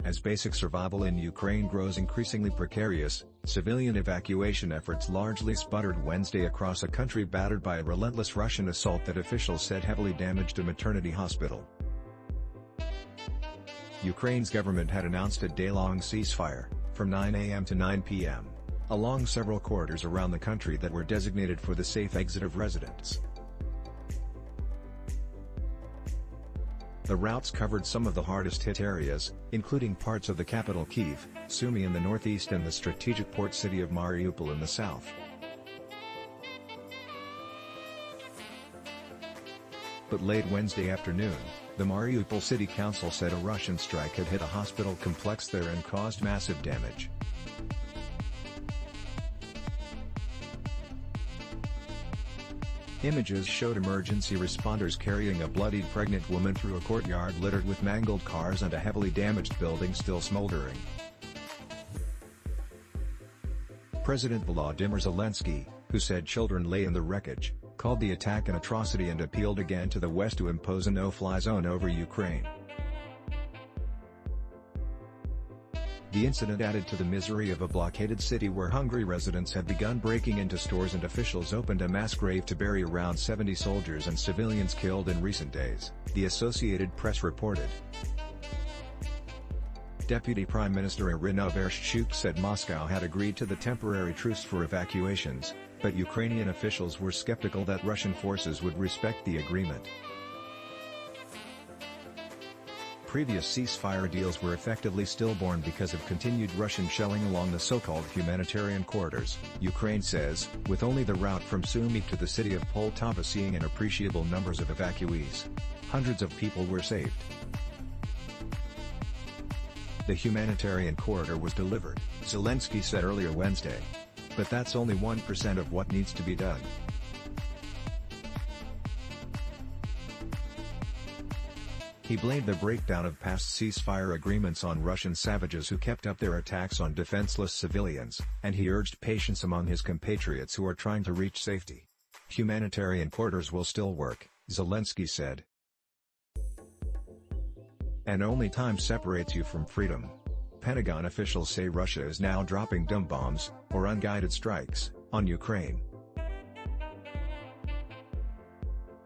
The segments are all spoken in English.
As basic survival in Ukraine grows increasingly precarious, civilian evacuation efforts largely sputtered Wednesday across a country battered by a relentless Russian assault that officials said heavily damaged a maternity hospital. Ukraine's government had announced a day-long ceasefire, from 9 a.m. to 9 p.m., along several corridors around the country that were designated for the safe exit of residents. The routes covered some of the hardest-hit areas, including parts of the capital Kyiv, Sumy in the northeast and the strategic port city of Mariupol in the south. But late Wednesday afternoon, the Mariupol City Council said a Russian strike had hit a hospital complex there and caused massive damage. Images showed emergency responders carrying a bloodied pregnant woman through a courtyard littered with mangled cars and a heavily damaged building still smoldering. President Volodymyr Zelensky, who said children lay in the wreckage, called the attack an atrocity and appealed again to the West to impose a no-fly zone over Ukraine. The incident added to the misery of a blockaded city where hungry residents have begun breaking into stores and officials opened a mass grave to bury around 70 soldiers and civilians killed in recent days, the Associated Press reported. Deputy Prime Minister Iryna Vereshchuk said Moscow had agreed to the temporary truce for evacuations, but Ukrainian officials were skeptical that Russian forces would respect the agreement. Previous ceasefire deals were effectively stillborn because of continued Russian shelling along the so-called humanitarian corridors, Ukraine says, with only the route from Sumy to the city of Poltava seeing an appreciable numbers of evacuees. Hundreds of people were saved. The humanitarian corridor was delivered, Zelensky said earlier Wednesday. But that's only 1% of what needs to be done. He blamed the breakdown of past ceasefire agreements on Russian savages who kept up their attacks on defenseless civilians, and he urged patience among his compatriots who are trying to reach safety. Humanitarian corridors will still work, Zelensky said. And only time separates you from freedom. Pentagon officials say Russia is now dropping dumb bombs, or unguided strikes, on Ukraine.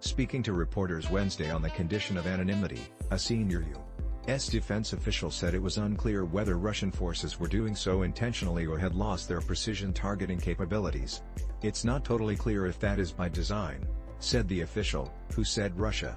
Speaking to reporters Wednesday on the condition of anonymity, a senior U.S. defense official said it was unclear whether Russian forces were doing so intentionally or had lost their precision targeting capabilities. It's not totally clear if that is by design, said the official, who said Russia.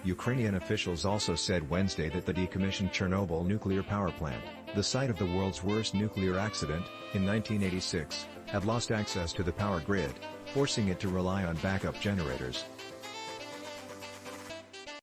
Ukrainian officials also said Wednesday that the decommissioned Chernobyl nuclear power plant, the site of the world's worst nuclear accident, in 1986, had lost access to the power grid, forcing it to rely on backup generators.